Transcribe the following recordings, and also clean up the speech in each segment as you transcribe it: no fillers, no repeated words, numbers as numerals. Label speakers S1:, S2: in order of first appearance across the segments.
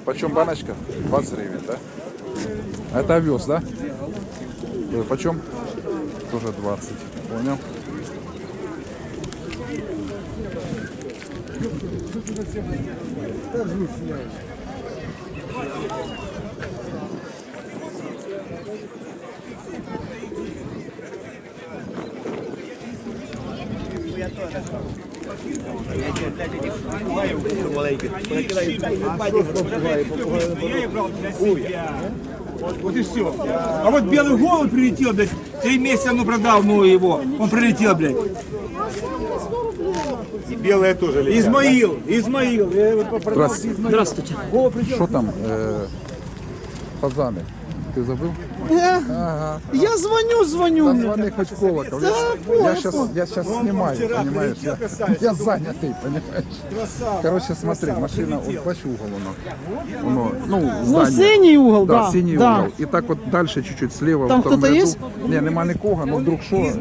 S1: Почем баночка? 20 гривен, да? А это овес, да? Почем? Тоже 20. Понял.
S2: Вот и все. А вот белый голубь прилетел, блядь, 3 месяца ну продал, ну его, он прилетел, блядь.
S3: И белые тоже летят.
S2: Измаил. Я его продал.
S4: Здравствуйте.
S1: Что там? Фазаны. Ты забыл? Ага.
S4: Я звоню.
S1: Да звони хоть колокол. Я сейчас снимаю, понимаешь? Я занятый, понимаешь? Короче, смотри, машина, вот бачу угол оно. Ну, здание.
S4: Синій угол,
S1: Да, синий
S4: да.
S1: угол. І так от далі чуть-чуть слева.
S4: Там
S1: в тому
S4: хто-то є?
S1: ряду. Ні, нема нікого, ну вдруг що,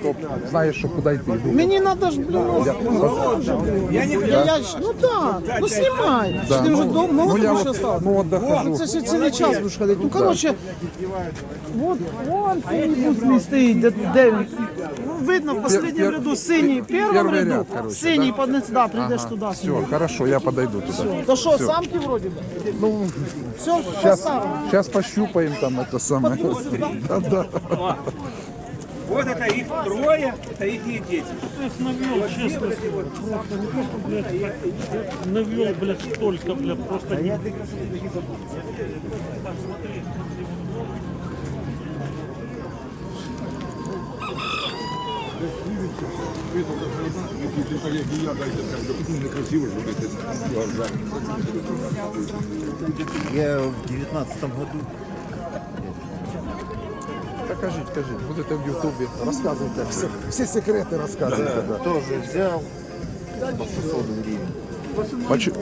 S1: то знаєш, що куди йти.
S4: Мені треба ж, блін, ну так, ну знімай.
S1: Да,
S4: Ти вже
S1: ну,
S4: много
S1: я
S4: більше
S1: от,
S4: став?
S1: ну от дохожу.
S4: Це ще цілий час будеш ходити. Ну, коротше, вон синій бус мій стоїть, де він? Ну, видно, в останньому ряду синій, в першому
S1: Перший
S4: ряду,
S1: ряд, короче,
S4: синій,
S1: да?
S4: да, прийдеш туди.
S1: Все, хорошо, я подойду туда.
S4: То що, самки вроді?
S1: Ну,
S4: Все, поставимо.
S1: сейчас пощупаем там это самое. Да.
S2: Вот это их трое, это их дети.
S5: Навел, честно, просто не то, что, блядь, навел, блядь, столько, блядь, просто не...
S3: Я в 19-м году.
S1: Так кажіть, будете в Ютубі. Розказуйте, всі секрети розказуйте. Да.
S3: Тоже взял по 600 гривен.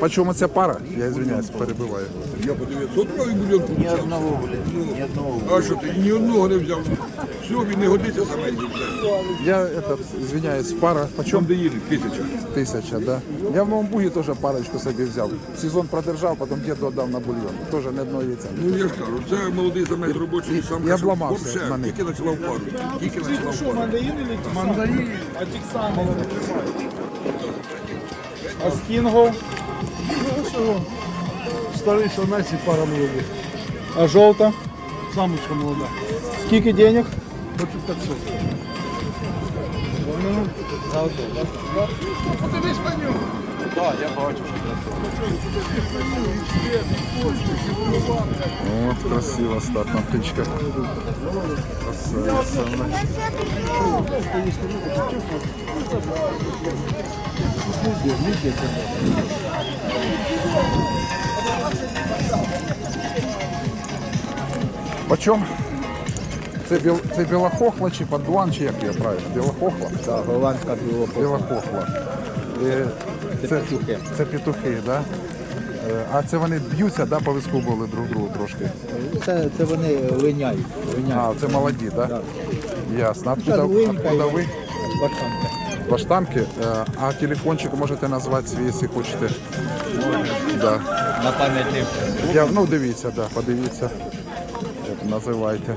S1: Почому ця пара? Я извиняюсь, перебиваю.
S6: Я по 900 правий мільйон
S3: Ни
S6: получав.
S3: одного, блядь, ни одного.
S6: А що ти ні одного не взяв? Все, він не годиться саме.
S1: Я извиняюсь, пара. Почем?
S6: Чом де їде? 1000.
S1: 1000, да? Я в Новому Бугі теж парочку собі взяв. Сезон продержав, потім діду віддав на бульйон. Теж не одного яйця.
S6: Ну я ж кажу, це молодий самець робочий сам.
S1: Я обламався
S6: Вообще,
S1: на них.
S6: тільки почав пару. Тільки почав пару.
S2: Мандарин, а тексаны. А скингов?
S5: Старий Шанасі пара молодих.
S2: А желто?
S5: Самочка молода.
S2: Скільки денег?
S5: Хочу 500.
S1: О, красиво статна птичка. Красавица. Почем? Це білохохла чи поддуан, чи як я правильно? Білохохла?
S3: Так, голландська білохохла.
S1: Білохохла. Це петухи, так? Да? А це вони б'ються, да, по виску були друг другу трошки?
S3: Це вони линяють.
S1: А, це молоді, так? Да? Ясно. Откуда ви?
S3: Баштанка.
S1: Баштанки. А телефончик можете назвати свій, якщо хочете. Да.
S3: На пам'ятник.
S1: Ну, дивіться, да, подивіться. От, називайте.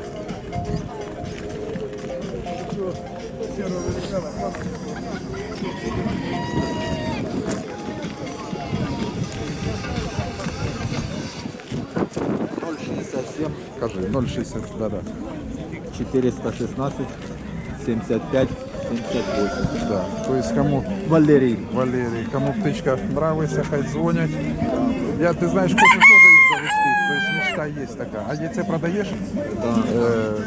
S1: Кажи, 0,60, да-да.
S3: 416, 75, 78.
S1: Да. То есть кому
S3: Валерій.
S1: Валерий, кому птичка нравится, хай звонят. Ты знаешь, хочешь тоже их завести, то есть мечта есть такая. А яйце продаешь?
S3: Да.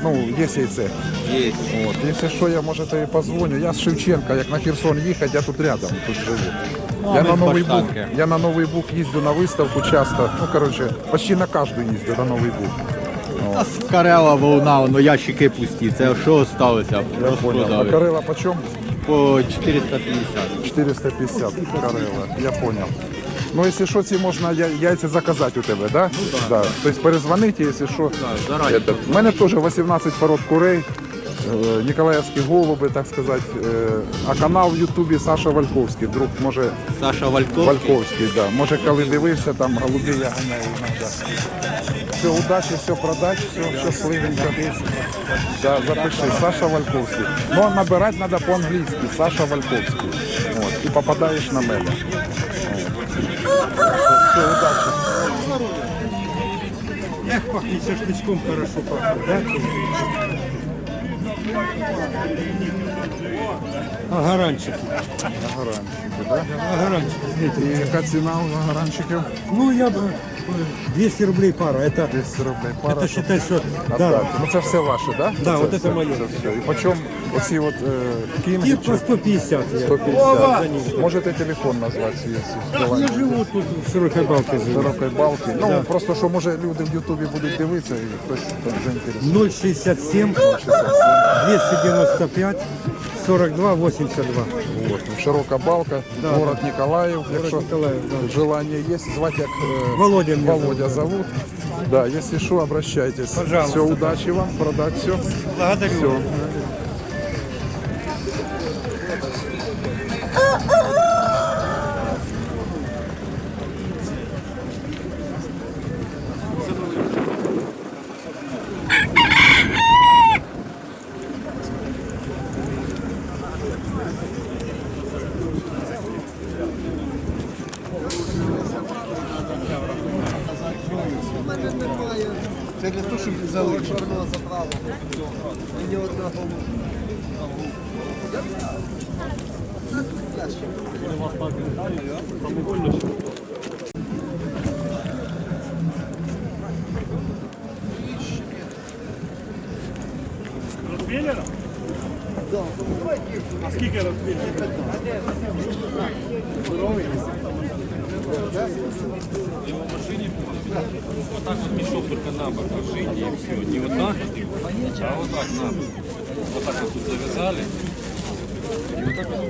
S1: Ну, есть яйце.
S3: Є.
S1: Вот. Если что, я, может, и позвоню. Я с Шевченко, як на Херсон їхати, я тут рядом, тут живу. Я на Новий Буг їздю на виставку часто. Ну, короче, почти на каждую їздю на Новий Буг.
S3: У нас Карела волна, воно ящики пусті. Це що осталося?
S1: Я понял. А Карела почем?
S3: По 450.
S1: 450 Карела, я понял. Ну, если что, ці можна яйця заказати у тебе, да? Ну, да. То есть перезвонити, если що.
S3: зарані.
S1: У мене теж 18 пород курей. Николаевские голуби, так сказать. А канал в Ютубі Саша Вальковський. Друг, може,
S3: Саша Вальковський.
S1: Вальковський, да. Може, коли дивився, там голубі я ганяю іноді. Все, удачі, все продать, все щасливенько. Да, запиши, Саша Вальковський. Но набирать надо по-англійськи, Саша Вальковський. Вот, і попадаєш на мене. Все, удачі.
S7: Эх, пахнет шашлычком хорошо пахнет, да? Агаранчики.
S1: Агаранчики, да?
S7: Агаранчики.
S1: І яка ціна у агаранчиків?
S7: Ну, я бы 200 рублей пара. Это,
S1: 200 рублей пара.
S7: это считай, что...
S1: А
S7: Да,
S1: так, ну це все ваше, да?
S7: Да, вот
S1: все,
S7: это моє.
S1: Це все. І почем оці от кінги?
S7: и по 150. я.
S1: 150. Можете телефон назвати, якщо
S7: Я живу тут в широкой балке. Живу.
S1: широкої балки. Ну, просто, що може люди в Ютубі будуть дивитися і хтось там заінтересує.
S7: 067 295 42 82.
S1: Вот. Широка балка, город Николаев. Якщо
S7: Николаев, да.
S1: желание есть, звать як
S7: Володя меня
S1: Володя зовут. Да, если что, обращайтесь.
S7: Пожалуйста.
S1: Все, удачи вам, продать все.
S7: Благодарю.
S1: Все.
S4: Це для того, щоб залишити. Чорного забрало. Мені одного.
S5: Розбіля? Да. А скільки розбіля?
S8: Вот так вот мешок только на бок ложите и все. Не вот так, а вот так на бок. Вот так вот тут завязали. И вот так вот.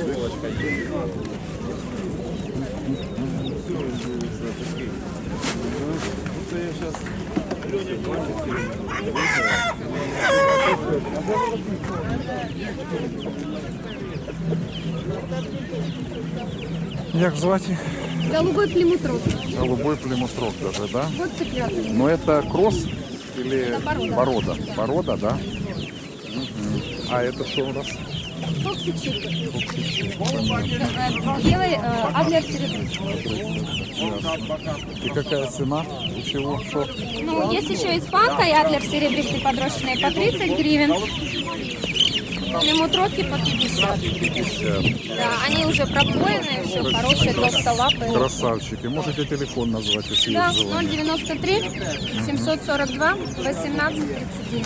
S8: Иголочка есть.
S1: Як звати?
S9: Голубой племутрот.
S1: Голубой племустрок даже, да?
S9: Вот цыпляток.
S1: Но это кросс или
S9: Это
S1: порода? Порода, да? Мгм. А это что у нас?
S9: Фоксичик. Белый адлер серебристый.
S1: И какая цена? У чего? Что?
S9: Ну, есть еще испанка и адлер серебристый подрощенный по 30 гривен. Племутроки по 50.
S1: 50.
S9: Да, они уже пропоенные, все хорошие, толстолапые.
S1: Красавчики. Можете телефон назвать, если
S9: Да,
S1: есть желание.
S9: 093 742 18 39.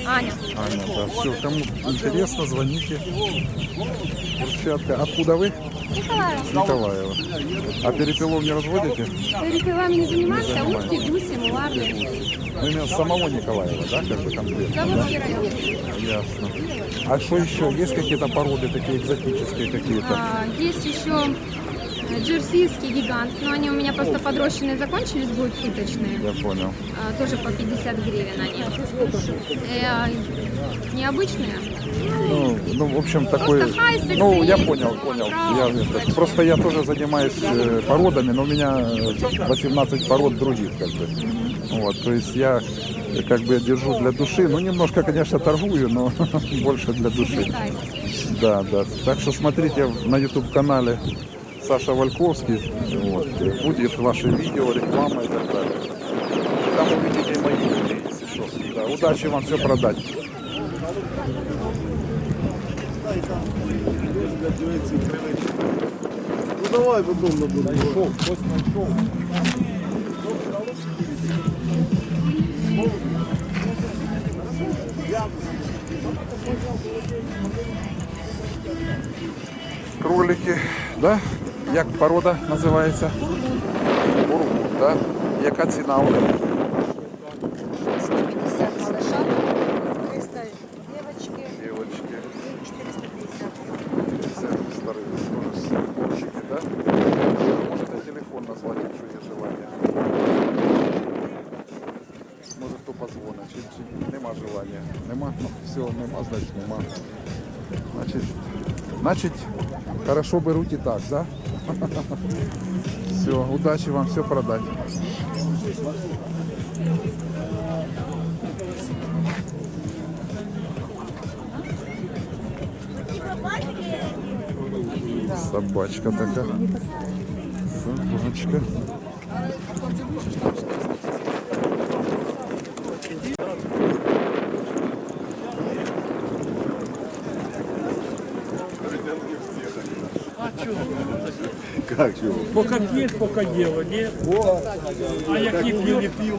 S9: Аня.
S1: Аня, да. Все, кому интересно, звоните. Курчатка. Откуда вы?
S9: Николаев.
S1: С Николаева. А перепелов не разводите?
S9: Перепелами не занимаемся, утки, гуси, муларды.
S1: Ну, именно с самого Николаева, да, как бы конкретно?
S9: Заводский район.
S1: Ясно. А что еще? Есть какие-то породы такие экзотические какие-то?
S9: Есть еще джерсийский гигант, но они у меня просто подрощенные закончились, будут суточные.
S1: Я понял.
S9: Тоже по 50 гривен они. Необычные.
S1: Ну, в общем, такой...
S9: Просто хайсексы
S1: Ну, я
S9: есть,
S1: понял.
S9: браун.
S1: Просто я тоже занимаюсь породами, но у меня 18 пород других, как бы. Вот, то есть я как бы держу для души. Ну, немножко, конечно, торгую, но больше для души. Да, да. Так что смотрите на YouTube-канале Саша Вальковский. Вот. Будет ваше видео, реклама и так далее. Там увидите и мои людей, если что. Да, удачи вам все продать.
S4: Ну давай потім наберемо.
S1: Кролики, да? Як порода називається? Бургут, да? Яка ціна у них?
S10: 150 малыша, 300 девочки,
S1: Девочки,
S10: 450.
S1: 50 старые, тоже курчики, да? Можете телефон назвать, якщо є желання. Може, хто позвонить, чи нема желання. Нема? Ну, все, нема, значить нема. Значить, хорошо беруть і так, да? Все, удачі вам, все продать. Собачка така. Собачка.
S5: Пока п'єш, пока діло, ні? А як не п'ю?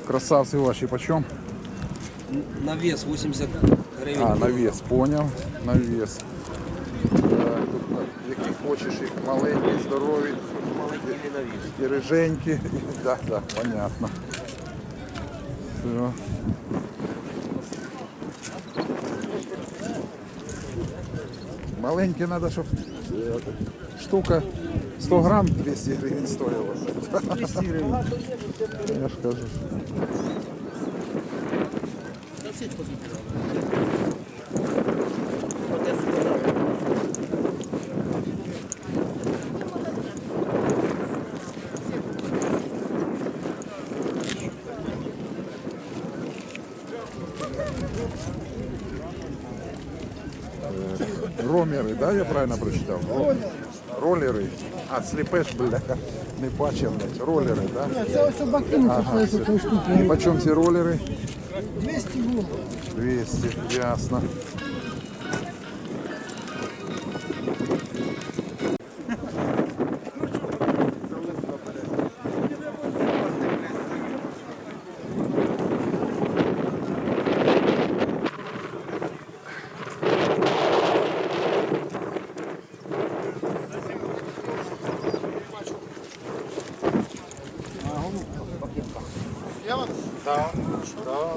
S1: Красавцы ваши почем?
S11: На вес 80 гривень.
S1: А, на вес, понял, на вес. Так, тут, які хочеш, їх маленькі, здорові, і риженькі. Да, да, понятно. Все. Маленькі треба, щоб штука 100 грам 200 гривень стоїла. 200 гривень. Я ж кажу. Ромери, да, я правильно прочитав? Ролери. А, сліпеш, бля, не бачив, блядь. Ролери, да?
S4: Це ось собаки,
S1: Ага,
S4: це
S1: все.
S4: штуки.
S1: І по чому ці ролери?
S4: 200 гривень.
S1: 200, ясно.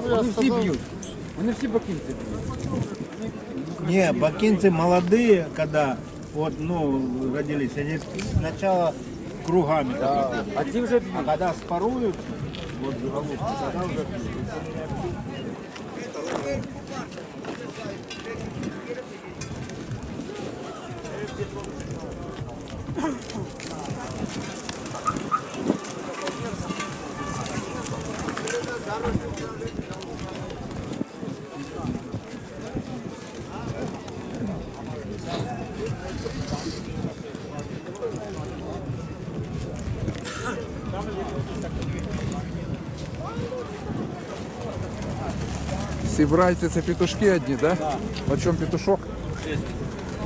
S7: Вони всі б'ють. Вони всі бакинці б'ють.
S2: Не, бакинцы молодые, когда вот, ну, родились, они сначала кругами.
S7: А ці вже б'ють.
S2: А когда споруют, вот голубки, тогда уже
S1: Сібрайте, це петушки одні, да? По чому петушок?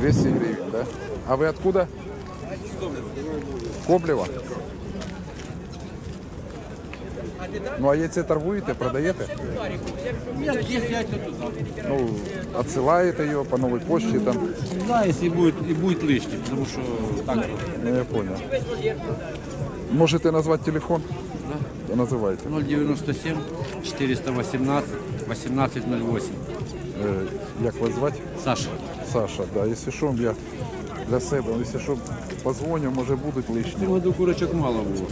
S1: 200 гривень, да? А ви откуда? Коблева? Ну, а яйце торгуєте, продаєте? Ну, отсилаєте його по новій почті там?
S8: Да, если и будет лишним, потому что так.
S1: Ну, я понял. Можете назвати телефон? Да. Називайте.
S8: 097 418 1808.
S1: Як вас звати?
S8: Саша.
S1: Саша, да. Якщо що, я для себе, якщо що, позвоню, може будуть лишні.
S8: В году курочок мало було.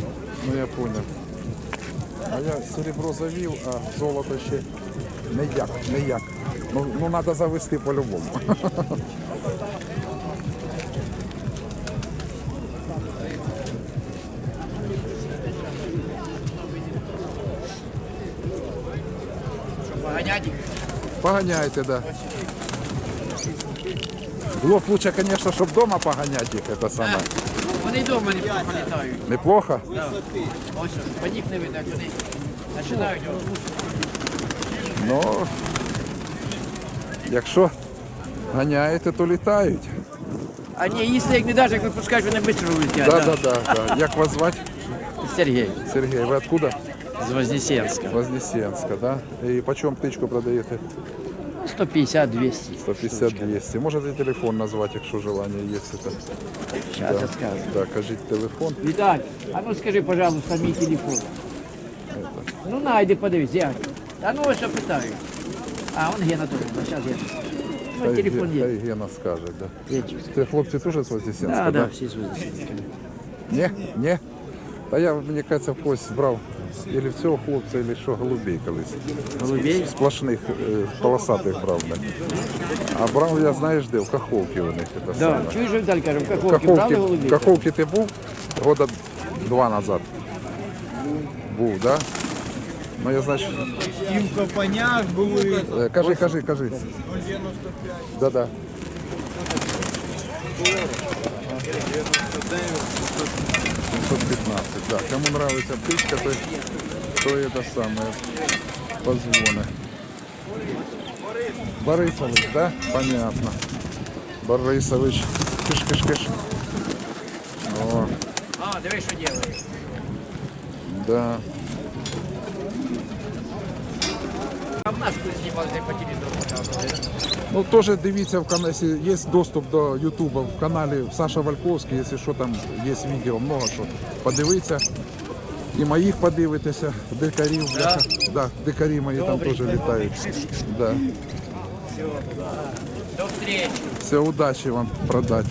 S1: Ну, я понял. А я серебро завів, а золото ще ніяк. Ну, треба завести по-любому. Поганяйте, да. Было б лучше, конечно, чтобы дома погонять их, это самое.
S11: Вони вдома не політають.
S1: Неплохо?
S11: Ось, по них не видно, вони починають.
S1: Ну, якщо ганяєте, то літають.
S11: А ні, якщо їх не даш, як випускаєш, вони швидко вилетять.
S1: Да. Як вас звати?
S11: Сергій,
S1: Сергій, ви откуда?
S11: з Вознесенська.
S1: Вознесенська, да? І по чому птичку продаєте?
S11: 150-200.
S1: 150-200. Можете телефон назвати, якщо желання є.
S11: Сейчас я скажу.
S1: Так, кажіть телефон.
S11: Виталь, а ну скажи, пожалуйста, мій телефон. Ну найди, подивись, як. А ну ось я питаю. А, он Гена тут. Сейчас Гена. Ну, телефон є.
S1: Хай Гена скаже, да.
S11: Є.
S1: Це хлопці теж з Вознесенська,
S11: Да, да, всі з Вознесенська.
S1: Ні? Ні? Та я, мені кажеться, в когось брав або в цього хлопця, або що, голубей колись.
S11: Голубей?
S1: Сплошних, полосатих брав. Да. А брав я, знаєш де, в Каховці у них.
S11: Да,
S1: саме.
S11: чуєш, Віталь, каже, в Каховці брали голубей?
S1: В Каховці ти був года 2 назад. Був, так? Да? Ну я, значить...
S3: І в Копанях були.
S1: Кажи. Да-да. 715, да. Кому нравится птичка, то это самое, позвони. Борисович, да? Понятно. Борисович, киш-киш-киш. О,
S11: А, дивись, що делає.
S1: да.
S11: А в нас тут знімали по телевізору показували.
S1: Ну, теж дивіться в каналі, є доступ до Ютуба в каналі Саша Вальковський, якщо що там є відео, много що подивитися. І моїх подивитися, дикарів, бляха. Да, дикарі мої там теж літають. Да.
S11: До встречи.
S1: Все, удачі вам продати.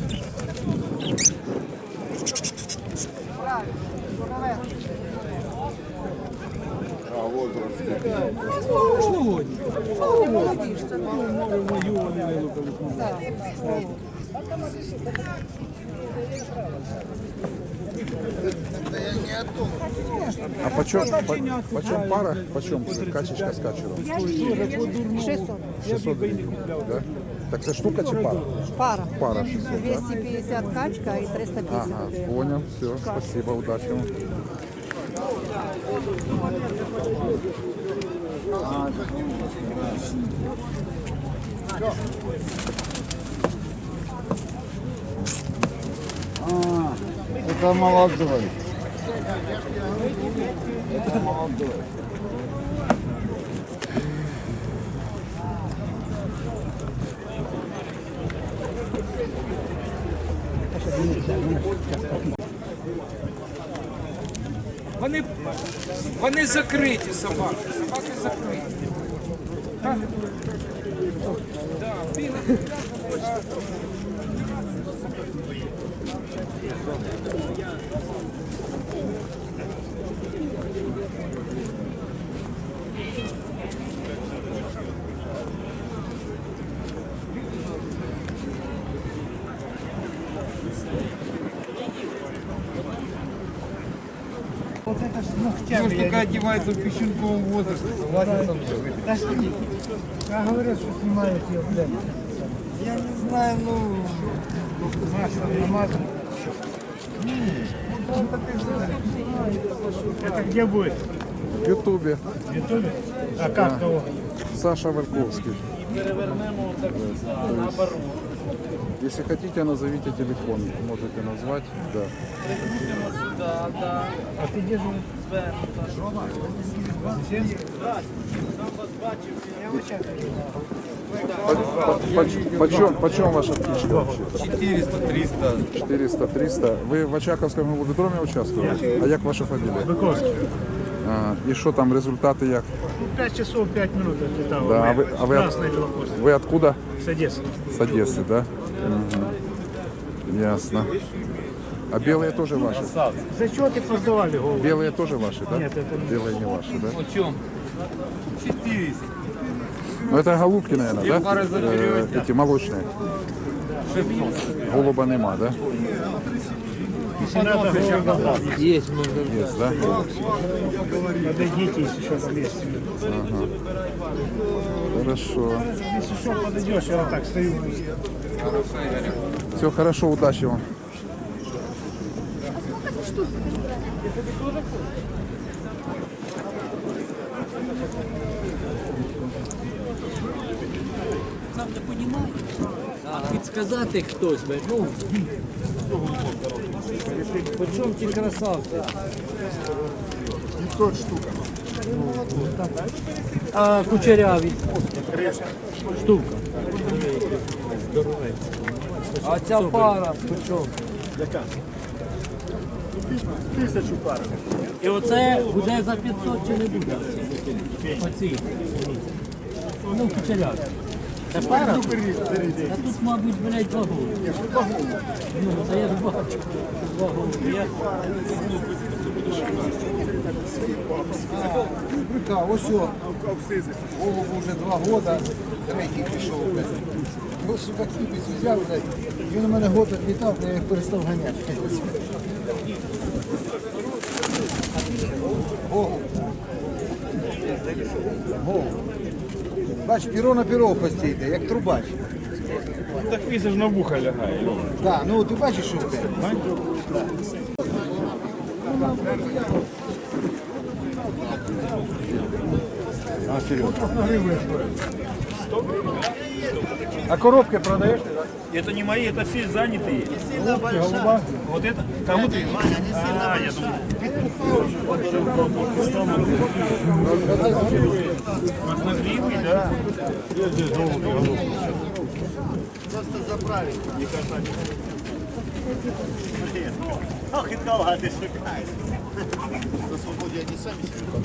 S1: А почем пара? Почем качечка с качером?
S10: 600.
S1: 600 гривен, да? Так це штука чи пара?
S10: Пара.
S1: Пара 600, да?
S10: 250 качка и 350
S1: Ага, понял, все, спасибо, удачи вам.
S3: Это молодой.
S2: Вони закриті, собаки. Собаки закриті.
S3: Девушка только одевается в песчинковом возрасте.
S4: Я говорю, что снимают ее, блядь.
S3: Я не знаю, ну...
S4: Маслом намазано. Это где будет?
S1: В Ютубе.
S4: В Ютубе? А как кого?
S1: Саша Вальковский. Если хотите, назовите телефон. Можете назвать. Да.
S4: А ты где живешь?
S1: Почем ваша птичка вообще?
S3: 400-300.
S1: 400-300. Ви в Очаковському голубодромі участвуєте? А як ваша фамілія?
S4: Быковский.
S1: І що там, результати як?
S4: 5 часов 5 минут отлетал.
S1: Да,
S4: Красный велохвост.
S1: ви откуда?
S4: С Одессы.
S1: С Одессы, да? Угу. Ясно. А белые тоже ваши?
S4: За что ты продавали голову?
S1: Белые тоже ваши, да?
S4: Нет, это не.
S1: Белые не ваши, да?
S3: О чем? 400.
S1: Ну это голубки, наверное, да? Эти молочные. Голуба нема, да?
S4: Если надо голова,
S11: Есть, можно.
S1: Есть, да?
S4: подойдите, если что там есть.
S1: Ага. Хорошо.
S4: Если что, подойдешь, я вот так стою.
S1: Все хорошо, удачи вам.
S11: Підсказати хтось би, ну. Почому ті красавці?
S1: 500 штук.
S11: А кучеряві? Штука. А ця пара, почому? Яка? 1000 пар. І оце буде за 500 чи не буде? Оці. Ну, кучеряві. Це пара? Та тут, мабуть, блядь, 2 голуби. Ну, це я ж бачу. 2 голуби.
S7: Так, ось о. Голову вже 2 роки, третій пішов. Ось сука хлібець взяв, блядь. Він у мене год відлітав, я їх перестав ганяти. Голову. Голову. Бач, перо на перо постійте, як трубач.
S2: Так він ж на вуха лягає.
S7: Так, ну ти бачиш, що в тебе?
S2: А коробки продаешь? Это не мои, это все занятые. Голуба. Вот это? Кому ты? А, я думаю. Красногривый, да.
S7: Просто заправить.
S12: Ох, і довго ти шукаєш. На свободі вони самі себе.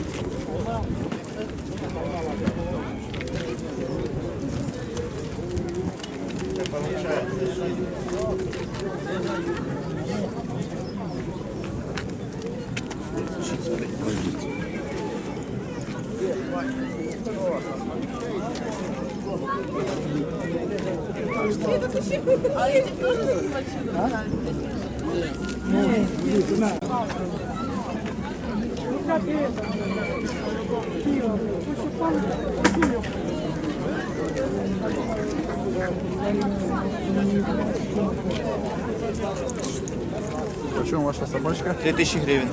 S1: Почему ваша собачка?
S12: 3000 гривен.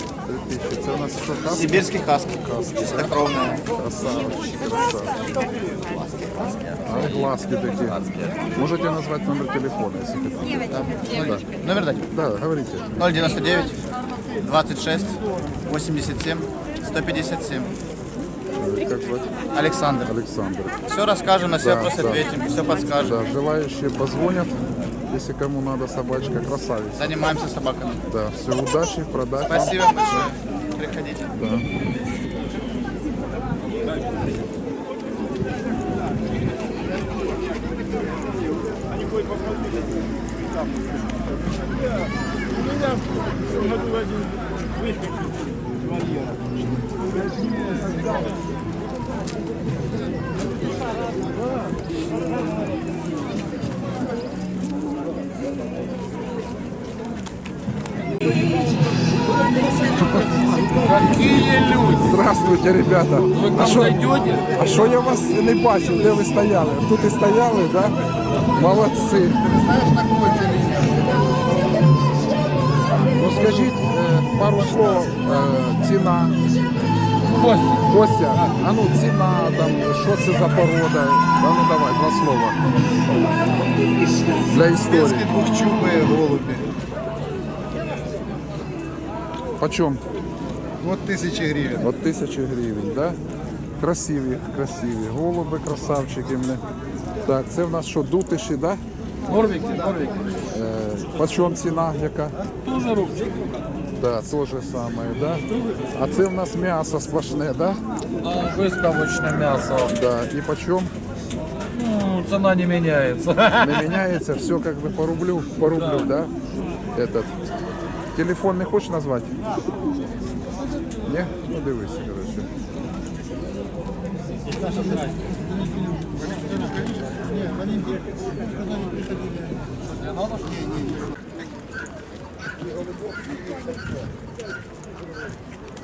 S1: 3000. Це у нас що, хаски?
S12: Сибирский хаски. Чистокровная.
S1: Красавчик, красавчик. А глазки такие. Можете назвать номер телефона, если хотите?
S12: Да. Номер дать?
S1: Да, говорите.
S12: 099 26 87 157.
S1: Как звать?
S12: Александр.
S1: Александр.
S12: Все расскажем, на все
S1: Да,
S12: вопросы
S1: да.
S12: ответим, все подскажем.
S1: Да, желающие позвонят, если кому надо собачка, красавица.
S12: Занимаемся собаками.
S1: Да, все, удачи, продать.
S12: Спасибо большое. Приходите.
S1: Да.
S2: Какие люди?
S1: Здравствуйте, ребята.
S2: Вы к нам зайдете?
S1: А що я вас не бачив, де ви стояли? Тут і стояли, да? Молодці. Ну скажіть пару слов, ціна. Костя, а ну ціна, там, що це за порода? А ну давай, 2 слова. Для історії.
S7: Сибірські двохчубі голуби.
S1: Почем?
S7: От 1000 гривень.
S1: От 1000 гривень, да? Красиві, красиві. Голуби, красавчики. Так, це в нас що, дутиші, да?
S2: Норвики, норвики.
S1: Почем ціна яка?
S2: Тоже рубчик.
S1: Да, то же самое, да? А це в нас м'ясо сплошне, да?
S2: Выставочное мясо.
S1: Да, и почем?
S2: Ну, цена не меняется.
S1: Не меняется, все как бы по рублю, да? Этот. Телефон не хочешь назвать? Не? Ну дивись, короче.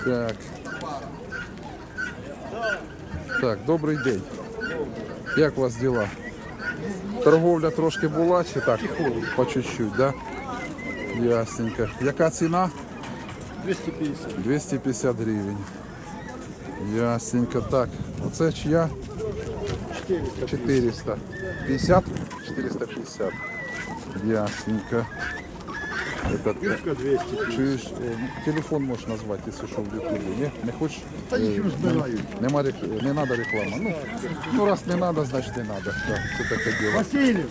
S1: Так. Так, добрий день. Як у вас діла? Торговля трошки була чи так? По чуть-чуть, да? Ясненько. Яка ціна?
S7: 250.
S1: 250 гривень. Ясненько. Так, оце чия? 400. 50? 450. Ясненько. Этот, чуєш, телефон можеш назвати, якщо що в Ютубі, ні? Не хочеш?
S7: Та їх розбирають.
S1: Нема не треба реклама. Ну, раз не треба, значить не треба. Да, це таке діло.
S7: Василів,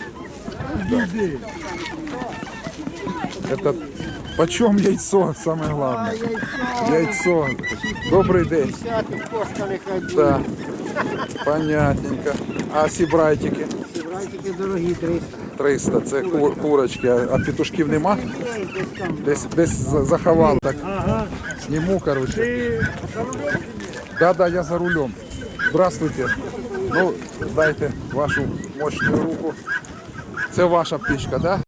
S7: іди.
S1: Это почем яйцо, самое главное. Яйцо. Добрый день. Да. Понятненько. А сібрайтики?
S7: Сібрайтики дорогі, 300.
S1: 300. Це курочки. А петушків нема? Десь заховав. Так. Сниму, короче. Да, я за рулем. Здравствуйте. Ну, дайте вашу мощную руку. Це ваша птичка, да?